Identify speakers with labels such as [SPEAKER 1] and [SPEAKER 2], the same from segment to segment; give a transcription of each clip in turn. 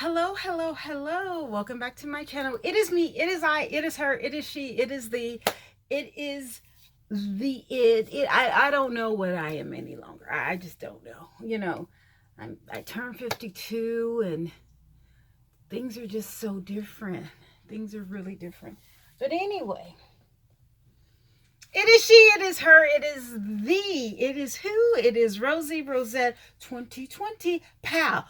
[SPEAKER 1] Hello, hello, hello. Welcome back to my channel. It is me, it is I, it is her, it is she, it is the, it is I don't know what I am any longer. I just don't know. I turned 52 and things are just so different. Things are really different. But anyway, it is she, it is her, it is who, it is Rosie Rosette 2020. Pow.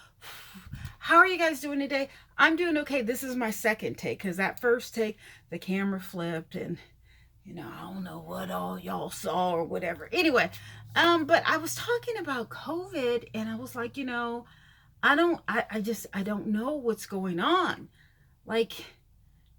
[SPEAKER 1] How are you guys doing today? I'm doing okay. This is my second take because that first take, the camera flipped and, I don't know what all y'all saw or whatever. Anyway, but I was talking about COVID and I was like, I don't know what's going on. Like,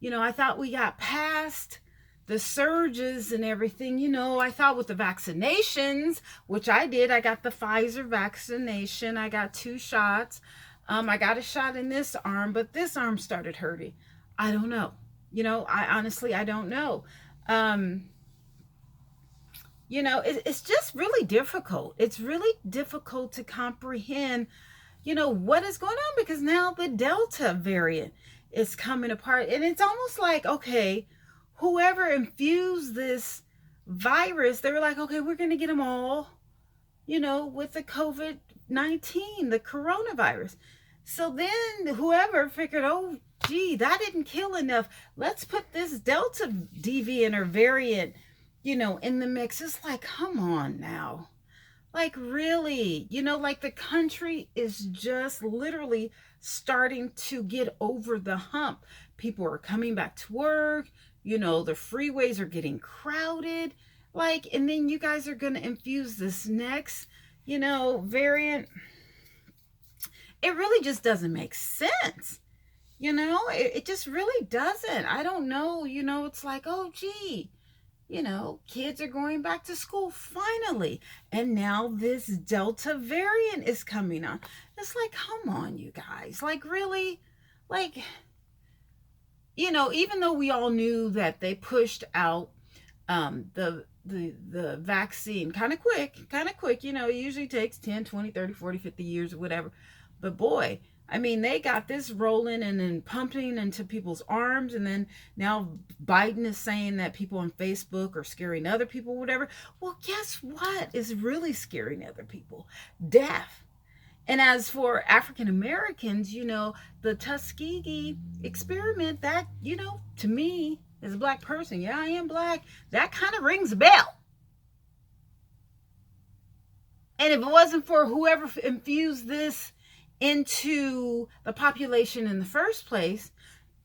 [SPEAKER 1] I thought we got past the surges and everything. I thought with the vaccinations, which I did, I got the Pfizer vaccination. I got 2 shots. I got a shot in this arm, but this arm started hurting. I don't know. I honestly, I don't know. It's just really difficult. It's really difficult to comprehend, what is going on because now the Delta variant is coming apart. And it's almost like, okay, whoever infused this virus, they were like, okay, we're going to get them all, with the COVID-19, the coronavirus. So then whoever figured, oh, gee, that didn't kill enough. Let's put this Delta deviant or variant, in the mix. It's like, come on now. Like, really, like the country is just literally starting to get over the hump. People are coming back to work. The freeways are getting crowded. Like, and then you guys are going to infuse this next, variant. It really just doesn't make sense. It just really doesn't. I don't know. It's like, oh, gee, kids are going back to school finally. And now this Delta variant is coming on. It's like, come on, you guys. Like, really? Like, even though we all knew that they pushed out the vaccine kind of quick, it usually takes 10, 20, 30, 40, 50 years or whatever. But boy, I mean, they got this rolling and then pumping into people's arms. And then now Biden is saying that people on Facebook are scaring other people, whatever. Well, guess what is really scaring other people? Death. And as for African Americans, the Tuskegee experiment, that, to me, as a black person, yeah, I am black, that kind of rings a bell. And if it wasn't for whoever infused this into the population in the first place,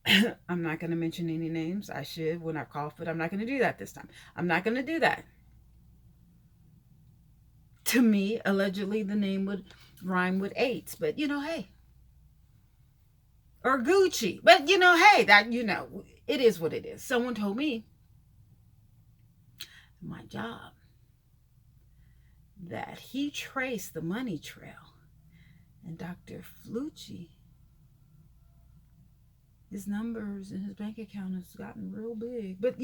[SPEAKER 1] I'm not going to mention any names. I should when I cough, but I'm not going to do that this time. I'm not going to do that. To me, allegedly, the name would rhyme with AIDS, but hey. Or Gucci, but hey, that, it is what it is. Someone told me my job that he traced the money trail. And Dr. Flucci, his numbers in his bank account has gotten real big. But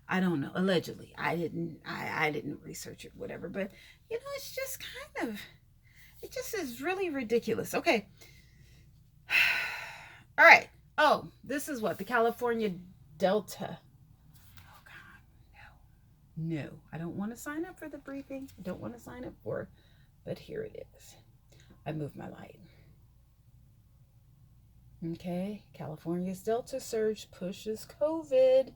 [SPEAKER 1] I don't know. Allegedly, I didn't research it, whatever. But it's just it just is really ridiculous. Okay. All right. Oh, this is what the California Delta. Oh God, no. I don't want to sign up for the briefing. I don't want to sign up for it. But here it is. I moved my light. Okay, California's Delta surge pushes COVID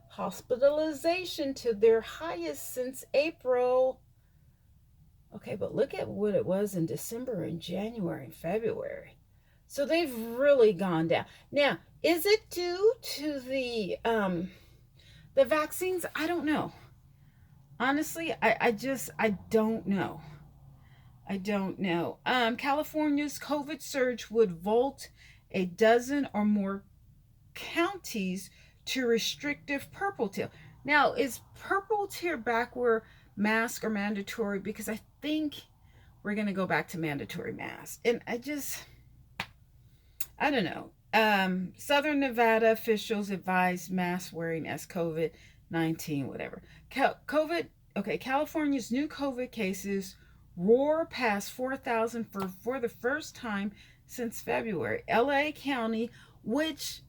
[SPEAKER 1] hospitalization to their highest since April. Okay, but look at what it was in December and January and February. So they've really gone down. Now, is it due to the vaccines? I don't know. Honestly, I don't know. I don't know. California's COVID surge would vault a dozen or more counties to restrictive purple tier. Now, is purple tier back where masks are mandatory? Because I think we're going to go back to mandatory masks. And I don't know. Southern Nevada officials advise mask wearing as COVID-19, whatever. California's new COVID cases roar past 4,000 for the first time since February. LA County, which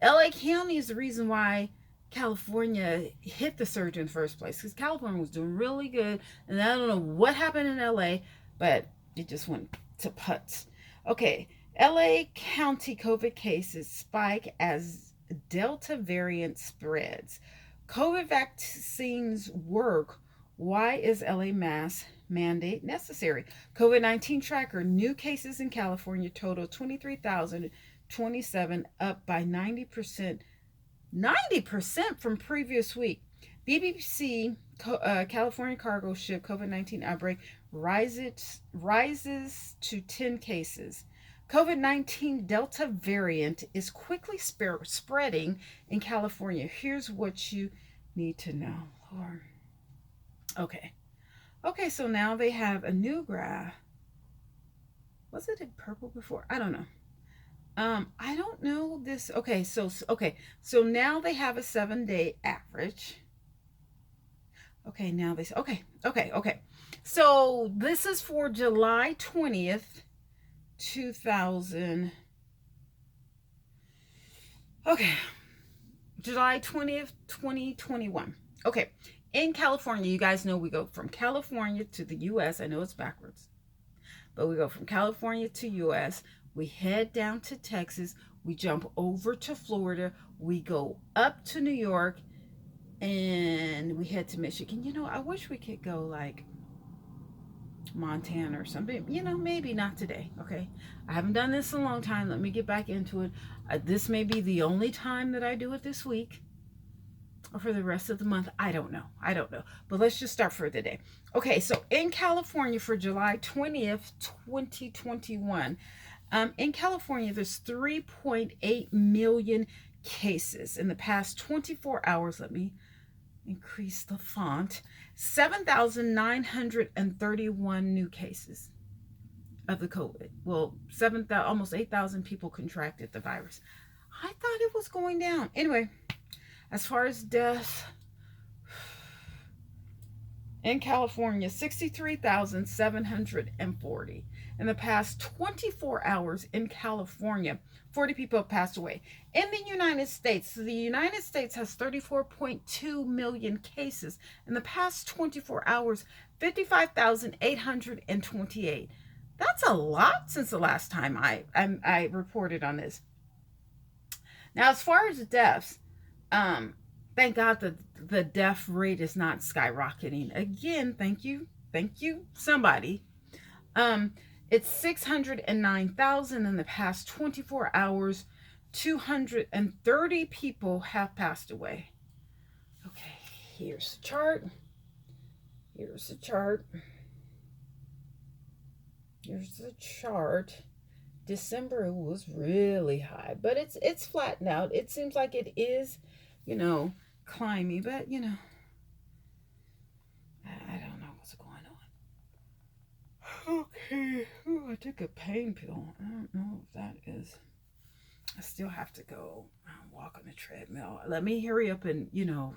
[SPEAKER 1] LA County is the reason why California hit the surge in the first place, because California was doing really good, and I don't know what happened in LA, but it just went to putz. Okay, LA County COVID cases spike as Delta variant spreads. COVID vaccines work. Why is LA mask mandate necessary? COVID-19 tracker. New cases in California total 23,027, up by 90%. 90% from previous week. BBC California cargo ship COVID-19 outbreak rises to 10 cases. COVID-19 Delta variant is quickly spreading in California. Here's what you need to know. Okay. Okay, so now they have a new graph. Was it in purple before? I don't know. I don't know this. Okay, so now they have a 7-day average. Okay, now they okay. So this is for July 20th, 2000. Okay, July 20th, 2021. Okay, in California, you guys know we go from California to the U.S. I know it's backwards, but we go from California to U.S. We head down to Texas. We jump over to Florida. We go up to New York, and we head to Michigan. You know, I wish we could go like Montana or something. You know, maybe not today. Okay, I haven't done this in a long time. Let me get back into it. This may be the only time that I do it this week, or for the rest of the month. I don't know. But let's just start for the day. Okay, so in California for July 20th, 2021, in California, there's 3.8 million cases. In the past 24 hours, let me increase the font, 7,931 new cases of the COVID. Well, almost 8,000 people contracted the virus. I thought it was going down. Anyway, as far as deaths, in California, 63,740. In the past 24 hours in California, 40 people have passed away. In the United States, the United States has 34.2 million cases. In the past 24 hours, 55,828. That's a lot since the last time I reported on this. Now, as far as deaths, thank God that the death rate is not skyrocketing. Again, thank you, somebody. It's 609,000 in the past 24 hours. 230 people have passed away. Okay, here's the chart. Here's the chart. December was really high, but it's flattened out. It seems like it is, climbing, but I don't know what's going on. Okay. Ooh, I took a pain pill. I don't know if that is. I still have to go walk on the treadmill. Let me hurry up and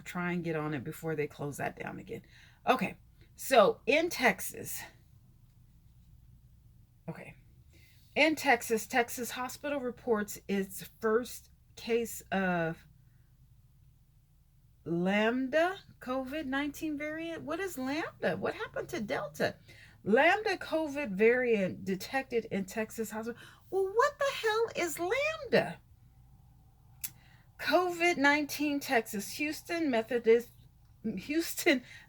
[SPEAKER 1] try and get on it before they close that down again. Okay, so in Texas. Okay, in Texas hospital reports its first case of Lambda COVID-19 variant. What is Lambda? What happened to Delta? Lambda COVID variant detected in Texas hospital. Well, what the hell is Lambda? COVID-19 Texas. Houston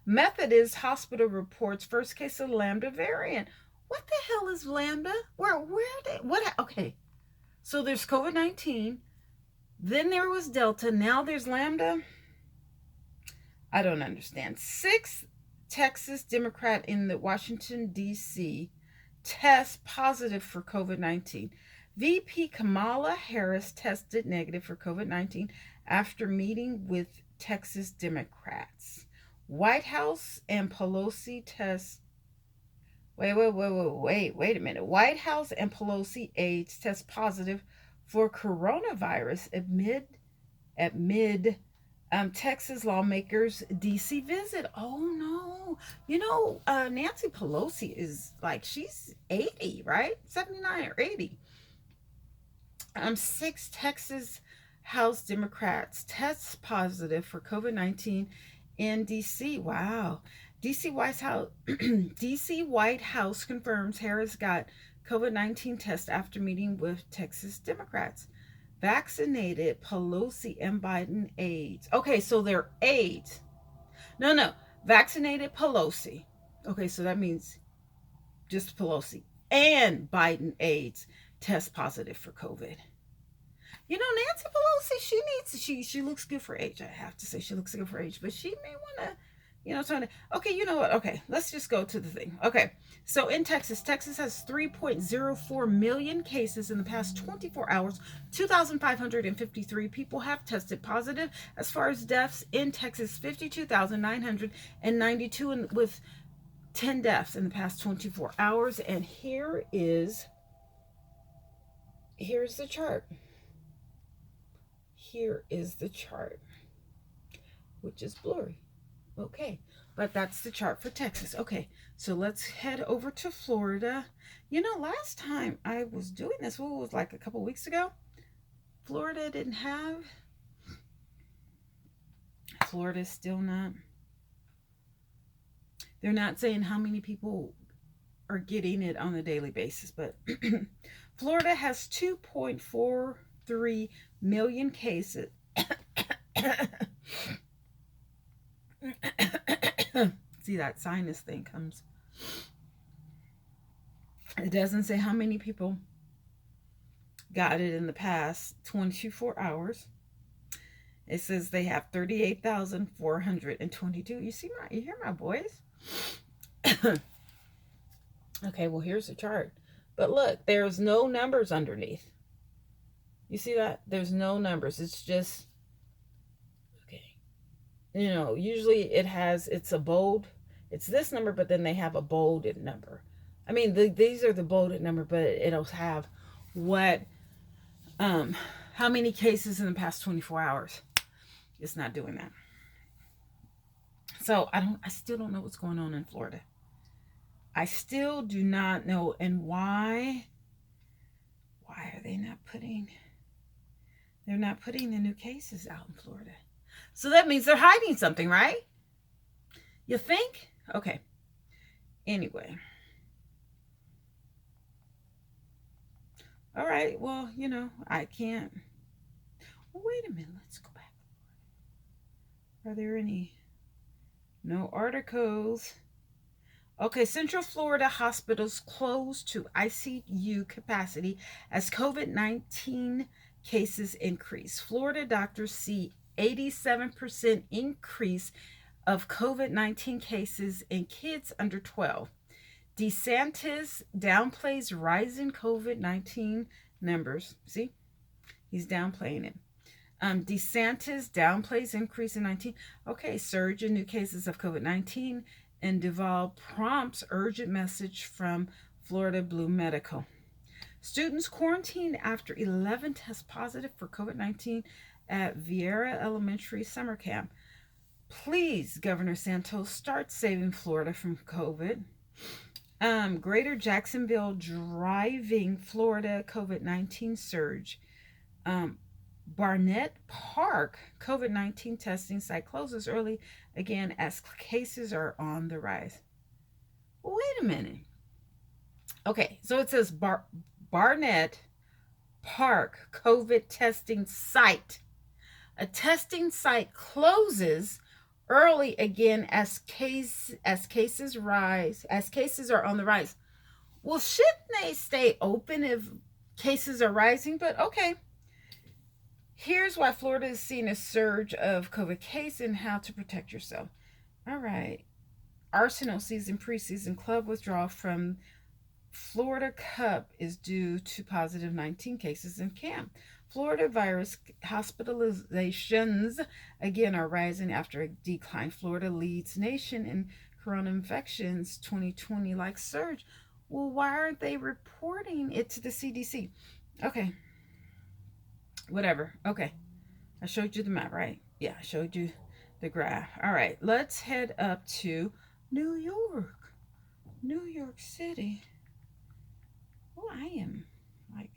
[SPEAKER 1] Methodist Hospital reports first case of Lambda variant. What the hell is Lambda? Okay. So there's COVID-19. Then there was Delta. Now there's Lambda. I don't understand. 6 Texas Democrat in the Washington, D.C. test positive for COVID-19. VP Kamala Harris tested negative for COVID-19 after meeting with Texas Democrats. White House and Pelosi test. Wait a minute. White House and Pelosi aides test positive for coronavirus amid Texas lawmakers DC visit. Oh no. Nancy Pelosi is like, she's 80, right? 79 or 80. Six Texas House Democrats test positive for COVID-19 in DC. Wow. DC White House DC White House confirms Harris got COVID-19 test after meeting with Texas Democrats. Vaccinated Pelosi and Biden aides. Okay, so they're aides. No, no. Vaccinated Pelosi. Okay, so that means just Pelosi and Biden aides test positive for COVID. You know, Nancy Pelosi, she looks good for age. I have to say she looks good for age, but she may want to, trying to. Okay, you know what? Okay, let's just go to the thing. Okay, so in Texas has 3.04 million cases in the past 24 hours. 2,553 people have tested positive. As far as deaths in Texas, 52,992 with 10 deaths in the past 24 hours. And here's the chart. Here is the chart, which is blurry. Okay, but that's the chart for Texas. Okay, so let's head over to Florida. You know, last time I was doing this, what was like a couple weeks ago? Florida didn't have. Florida's still not. They're not saying how many people are getting it on a daily basis, but Florida has 2.43 million cases. See, that sinus thing comes. It doesn't say how many people got it in the past 24 hours. It says they have 38,422. You hear my voice? Okay, well, here's the chart. But look, there's no numbers underneath. You see that? There's no numbers. It's just, okay. You know, usually it's a bold. It's this number, but then they have a bolded number. I mean, these are the bolded number, but it'll have what, how many cases in the past 24 hours. It's not doing that. So I still don't know what's going on in Florida. I still do not know. And why are they not putting, they're not putting the new cases out in Florida? So that means they're hiding something, right? You think? Okay. Anyway. All right. Well, you know, I can't. Well, wait a minute. Let's go back. Are there any? No articles. Okay, Central Florida hospitals closed to ICU capacity as COVID-19 cases increase. Florida doctors see 87% increase of COVID-19 cases in kids under 12. DeSantis downplays rising COVID-19 numbers. See, he's downplaying it. DeSantis downplays increase in 19. Okay, surge in new cases of COVID-19. And Duval prompts urgent message from Florida Blue Medical. Students quarantined after 11 tests positive for COVID-19 at Vieira Elementary Summer Camp. Please, Governor Santos, start saving Florida from COVID. Greater Jacksonville driving Florida COVID-19 surge. Barnett Park COVID-19 testing site closes early again as cases are on the rise. Well, wait a minute. Okay, so it says Barnett Park COVID testing site. A testing site closes early again as cases rise, as cases are on the rise. Well, shouldn't they stay open if cases are rising? But okay. Here's why Florida is seeing a surge of COVID cases and how to protect yourself. All right. Arsenal season preseason club withdrawal from Florida Cup is due to positive 19 cases in camp. Florida virus hospitalizations again are rising after a decline. Florida leads nation in corona infections 2020 like surge. Well, why aren't they reporting it to the CDC? Okay. Whatever. Okay. I showed you the map, right? Yeah, I showed you the graph. All right. Let's head up to New York. New York City. Oh, I am like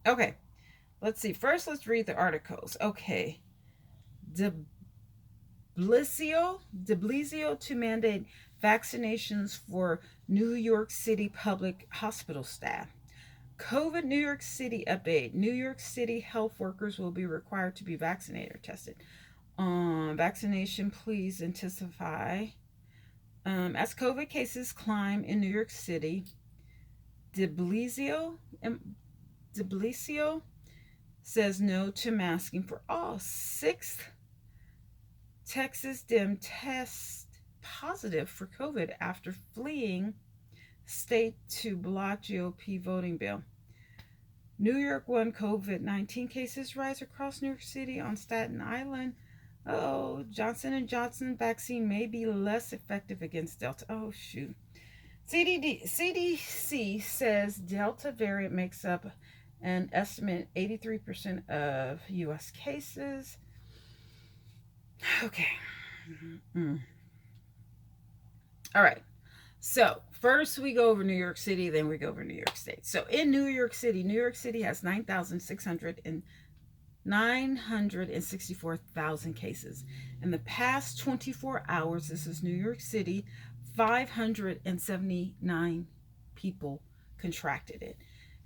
[SPEAKER 1] Okay, let's see. First, let's read the articles. Okay. De Blasio to mandate vaccinations for New York City public hospital staff. COVID New York City update. New York City health workers will be required to be vaccinated or tested. Vaccination, please intensify. As COVID cases climb in New York City, de Blasio, de Blasio says no to masking for all. Sixth Texas Dem test positive for COVID after fleeing state to block GOP voting bill. New York 1 COVID-19 cases rise across New York City on Staten Island. Oh, Johnson & Johnson vaccine may be less effective against Delta. Oh, shoot. CDC says Delta variant makes up an estimate 83% of U.S. cases. Okay. Mm-hmm. All right. So first we go over New York City, then we go over New York State. So in New York City has 964,000 cases. In the past 24 hours, this is New York City, 579 people contracted it.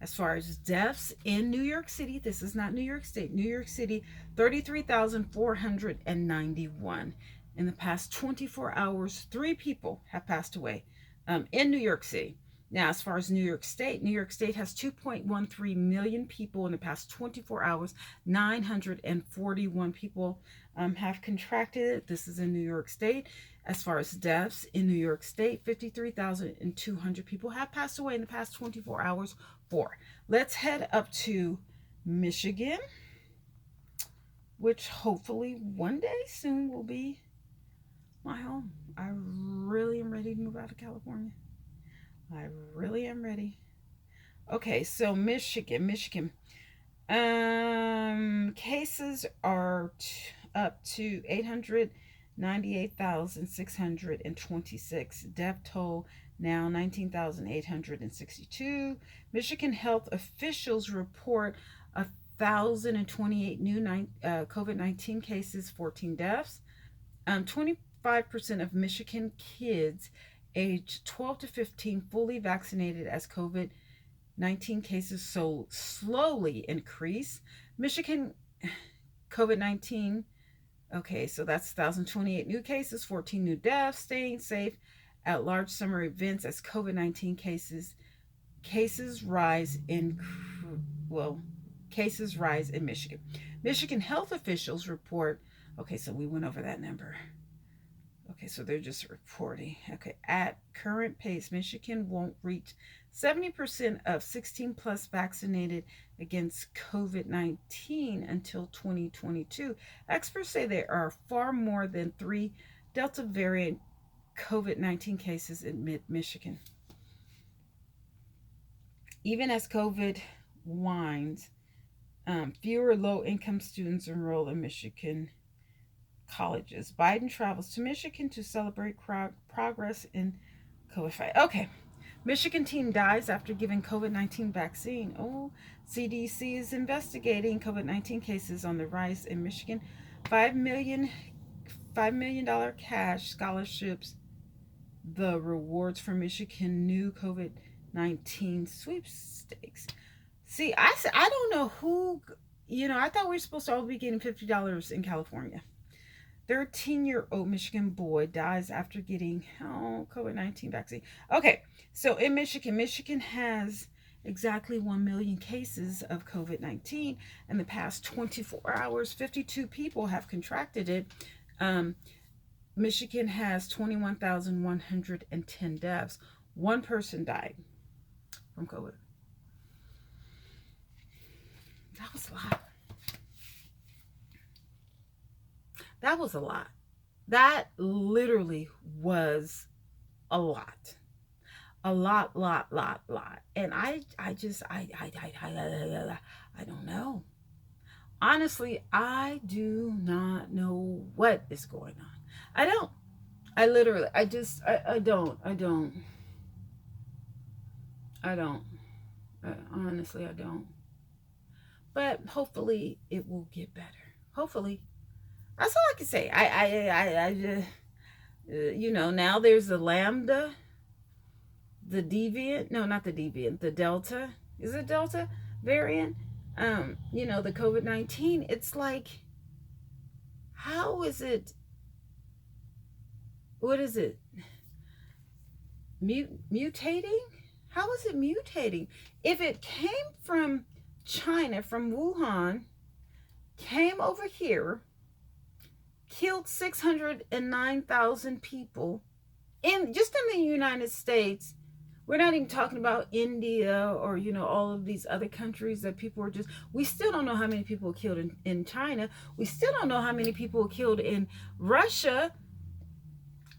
[SPEAKER 1] As far as deaths in New York City, this is not New York State. New York City, 33,491. In the past 24 hours, 3 people have passed away in New York City. Now, as far as New York State has 2.13 million people in the past 24 hours. 941 people have contracted it. This is in New York State. As far as deaths in New York State, 53,200 people have passed away in the past 24 hours. 4. Let's head up to Michigan, which hopefully one day soon will be my home. I really am ready to move out of California. I really am ready. Okay, so Michigan. Cases are up to 898,626. Death toll now 19,862. Michigan health officials report 1,028 new COVID-19 cases, 14 deaths. 25% of Michigan kids aged 12 to 15 fully vaccinated as COVID-19 cases so slowly increase. Michigan COVID-19, okay, so that's 1,028 new cases, 14 new deaths, staying safe at large summer events as COVID-19 cases rise in Michigan. Michigan health officials report, okay, so we went over that number. Okay, so they're just reporting. Okay, at current pace, Michigan won't reach 70% of 16 plus vaccinated against COVID-19 until 2022. Experts say there are far more than 3 Delta variant COVID-19 cases in mid-Michigan. Even as COVID winds, fewer low-income students enroll in Michigan colleges. Biden travels to Michigan to celebrate progress in COVID fight. Okay. Michigan teen dies after giving COVID-19 vaccine. Oh, CDC is investigating COVID-19 cases on the rise in Michigan. $5 million cash scholarships, the rewards for Michigan new COVID-19 sweepstakes. See, I don't know who, I thought we were supposed to all be getting $50 in California. 13-year-old Michigan boy dies after getting COVID-19 vaccine. Okay, so in Michigan has exactly 1 million cases of COVID-19. In the past 24 hours, 52 people have contracted it. Michigan has 21,110 deaths. 1 person died from COVID. That was a lot. That was a lot. That literally was a lot. A lot. And I don't know. Honestly, I do not know what is going on. I don't. I literally, I don't. Honestly, I don't. but hopefully it will get better. Hopefully. That's all I can say. I just, now there's the Lambda, the deviant, no, not the deviant, the Delta. Is it Delta variant? The COVID-19. It's like, how is it? What is it? Mutating? How is it mutating? If it came from China, from Wuhan, came over here, killed 609,000 people just in the United States. We're not even talking about India or, all of these other countries that people are we still don't know how many people were killed in China. We still don't know how many people were killed in Russia.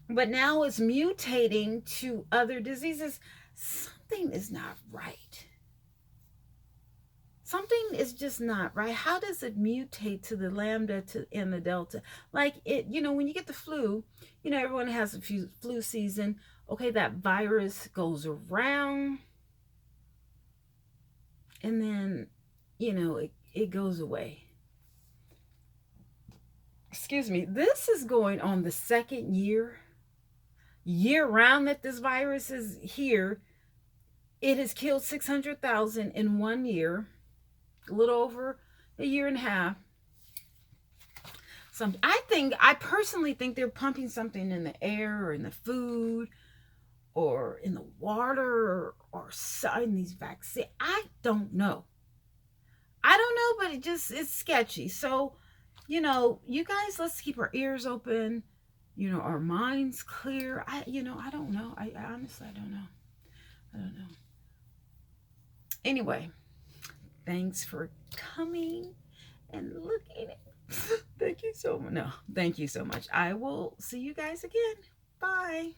[SPEAKER 1] But now it's mutating to other diseases. Something is not right. Something is just not right. How does it mutate to the Lambda and the Delta? Like when you get the flu, everyone has a flu season. Okay, that virus goes around and then, it goes away. Excuse me. This is going on the second year round that this virus is here. It has killed 600,000 in 1 year, a little over a year and a half. I personally think they're pumping something in the air or in the food or in the water or in these vaccines. I don't know. But it's sketchy. So, you guys, let's keep our ears open, our minds clear. I don't know. I honestly, I don't know. Anyway, thanks for coming and looking. Thank you so much. No, thank you so much. I will see you guys again. Bye.